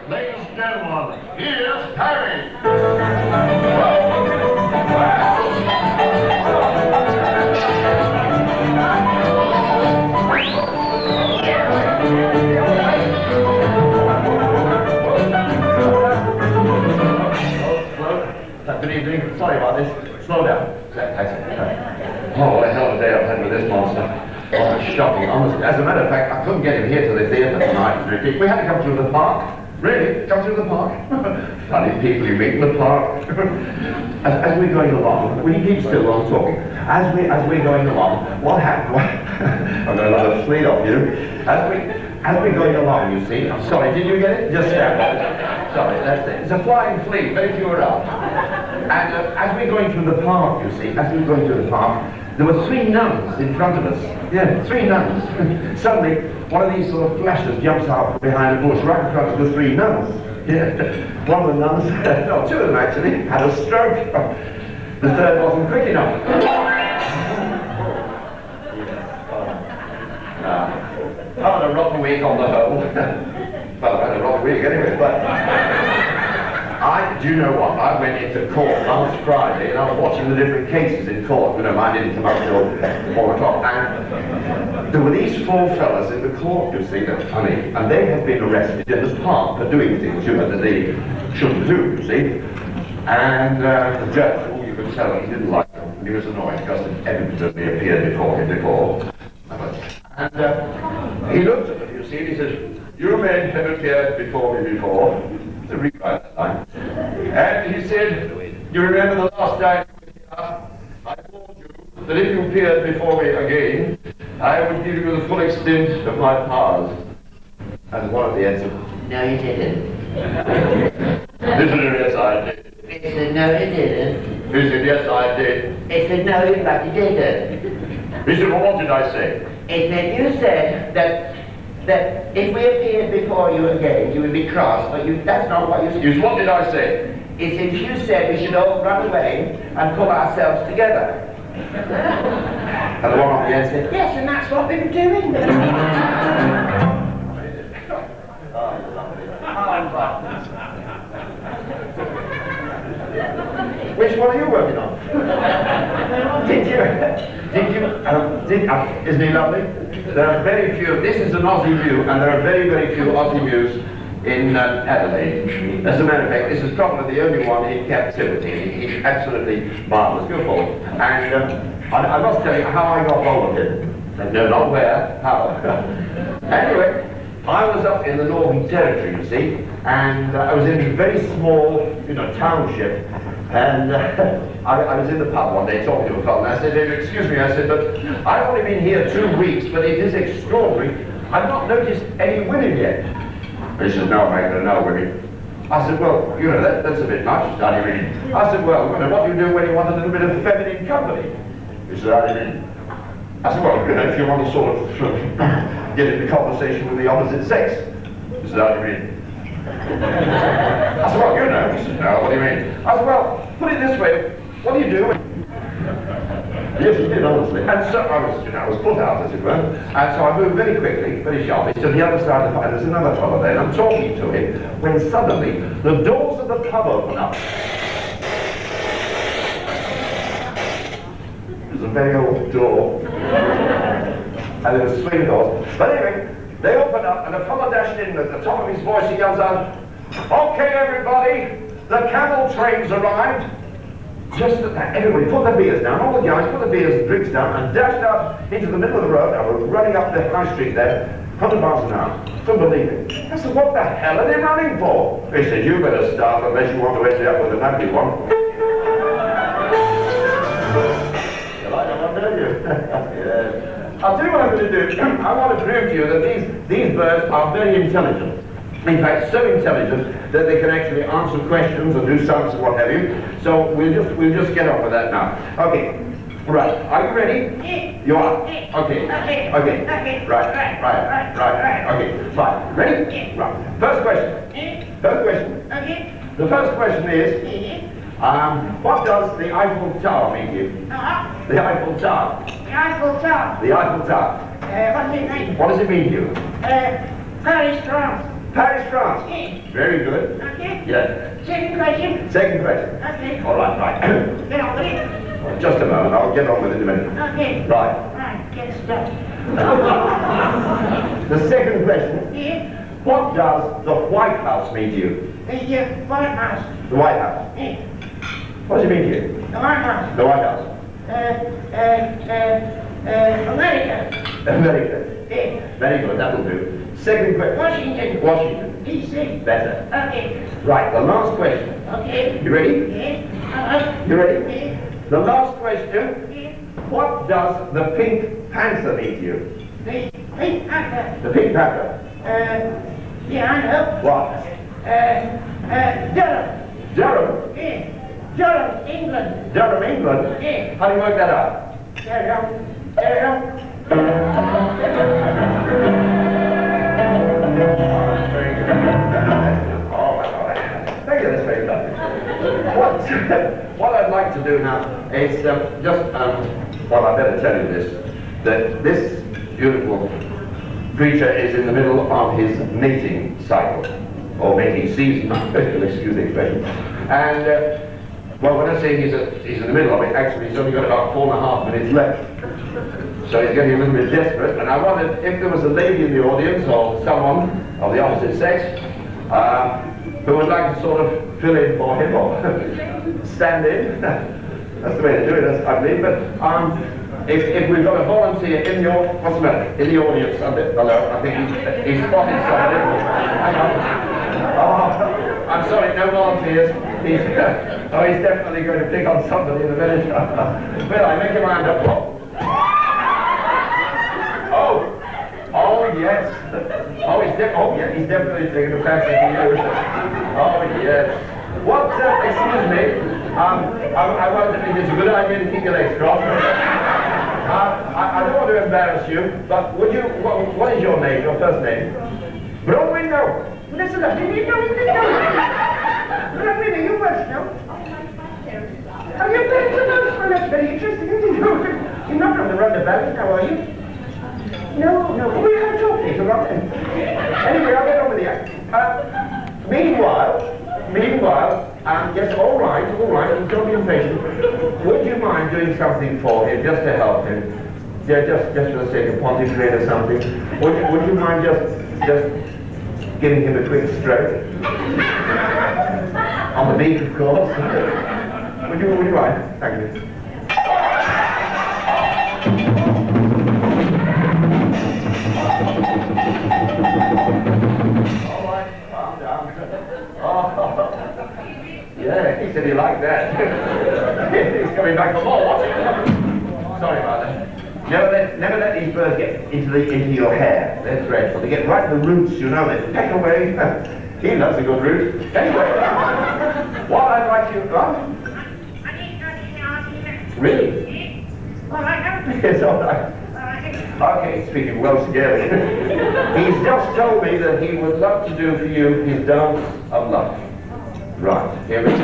Ladies and gentlemen, here's Parry. Good evening. Sorry about this. Slow down. Oh, what a hell of a day I've had with this monster. Oh, it's shocking, honestly. As a matter of fact, I couldn't get him here to the theatre tonight. We had to come through the park. Really? Come through the park? Funny people you meet in the park. As we're going along, will you keep still while I'm talking? As we're going along, what happened? I've got another fleet of you. As we're going along, you see. I'm sorry, did you get it? Just stand there. Sorry, that's it. It's a flying flea, very few around. And as we're going through the park, you see, as we were going through the park, there were 3 nuns in front of us. Yeah, 3 nuns. Suddenly, one of these sort of flashes jumps out behind a bush right in front of the 3 nuns. Yeah. One of the nuns, no, 2 of them actually, had a stroke. The third wasn't quick enough. I've had a rotten week on the whole. Well, I've had a rotten week anyway, but... do you know what? I went into court last Friday and I was watching the different cases in court. You know, mine didn't come up till 4 o'clock. And there were these 4 fellas in the court, you see, they're funny. And they had been arrested in the park for doing things, you know, that they shouldn't do, you see. And the judge, you could tell he didn't like them. He was annoyed because it evidently appeared before him before. And he looked at them, you see, and he says, "You men have appeared before me before." To rewrite that line. And he said, "You remember the last time I told you that if you appeared before me again, I would give you the full extent of my powers." And one of the answered, "No, you didn't." He said, "Yes, I did." He said, "No, you didn't." He said, "Yes, I did." He said, "No, you bloody didn't." He said, "Well, what did I say?" He said, "You said that if we appeared before you again, you would be cross, but that's not what you said." Yes, what did I say? He said, "You said we should all run away and pull ourselves together." And the one on the end said, "Yes, and that's what we were doing." Which one are you working on? Isn't he lovely? There are very few, this is an Aussie view, and there are very, very few Aussie views in Adelaide. As a matter of fact, this is probably the only one in captivity. He's absolutely marvellous, beautiful. And I must tell you how I got hold of him. No, not where, how. Anyway, I was up in the Northern Territory, you see, and I was in a very small, township. And I was in the pub one day talking to a fellow, and I said, "Excuse me," I said, "but I've only been here 2 weeks, but it is extraordinary. I've not noticed any women yet." He said, "No, mate, there are no women." I said, "Well, that's a bit much, don't you mean?" I said, "Well, what do you do when you want a little bit of feminine company?" He said, "How do you mean?" I said, "Well, if you want to sort of get into conversation with the opposite sex." He said, "How do you mean?" I said, "Well, He said, "No, what do you mean?" I said, "Well, put it this way, what do you do?" Yes, he did, honestly. And so I was put out, as it were. And so I moved very quickly, very sharply, to the other side of the pub. There's another fellow there, and I'm talking to him, when suddenly the doors of the pub open up. It was a very old door. And there were swing doors. But anyway, they open up, and a fellow dashed in at the top of his voice. He yells out, "Okay, everybody, the camel train's arrived." Just at that, everybody put their beers down, all the guys put their beers and drinks down, and dashed out into the middle of the road. I was running up the high street there, 100 miles an hour. Couldn't believe it. I said, "What the hell are they running for?" He said, "You better start unless you want to end up with an ugly one." I'll tell you what I'm going to do. I want to prove to you that these birds are very intelligent. In fact, so intelligent that they can actually answer questions and do sums and what have you. So we'll just get on with that now. Okay. Right. Are you ready? Yeah. You are? Yeah. Okay. Okay. Okay. Okay. Right. Okay. Fine. Ready? Yeah. Right. First question. Yeah. First question. Okay. The first question is, Yeah. what does the Eiffel Tower mean to you? The Eiffel Tower. The Eiffel Tower. The Eiffel Tower. What's it mean? What does it mean to you? Very strong. Paris, France. Yes. Very good. Okay. Yes. Second question. Second question. Okay. All right, right. Get on with it. Just a moment, I'll get on with it in a minute. Okay. Right. Right, get stuck. The second question. Yeah. What does the White House mean to you? The White House. The White House. Yeah. What does it mean to you? The White House. The White House. America. America. Yeah. Very good, that'll do. Second question. Washington. Washington. D.C. Better. Okay. Right, the last question. Okay. You ready? Yeah. You ready? Yeah. The last question. Yeah. What does the Pink Panther mean to you? The Pink Panther. The Pink Panther. Yeah, I know. What? Durham. Durham. Yeah. Durham, England. Durham, England? Yeah. How do you work that out? Durham. Very good. All right. Thank you, that's very good. What I'd like to do now is well, I better tell you this, that this beautiful creature is in the middle of his mating cycle, or mating season, excuse the expression. And, well, when I say he's in the middle of it, actually he's only got about 4.5 minutes left. So he's getting a little bit desperate, and I wondered if there was a lady in the audience, or someone of the opposite sex, who would like to sort of fill in for him, or stand in. That's the way to do it, I believe. But if we've got a volunteer in the what's the matter? In the audience, hello, I think he's spotted somebody. Hang on. Oh, I'm sorry, no volunteers. He's definitely going to pick on somebody in a minute. Will I make him hand up? Oh yes. He's definitely taking a fancy to you. Oh yes. What? Excuse me. I wonder if it's a good idea to keep your legs crossed. I don't want to embarrass you, but would you? What is your name? Your first name? Bronwyn, no. Listen up, you know. Bronwyn, you must know. Are you very close? Well, that's very interesting. You're not from the Roundabout now, are you? No. We have talked later on. Anyway, I'll get on with the act. Meanwhile, yes, all right, don't be impatient. Would you mind doing something for him, just to help him? Yeah, just for the sake of pontificate or something. Would you mind just giving him a quick stroke? On the beat, of course. Would you mind? Thank you. All right, calm down. Oh, yeah, he said he liked that. He's coming back for more. Sorry about that. Never let these birds get into your hair. They're dreadful. They get right in the roots, you know. They peck away. He loves a good root. Anyway, what I'd like you to... Really? All right, It's all right. Okay, speaking well together. He's just told me that he would love to do for you his dance of love. Right, here we go.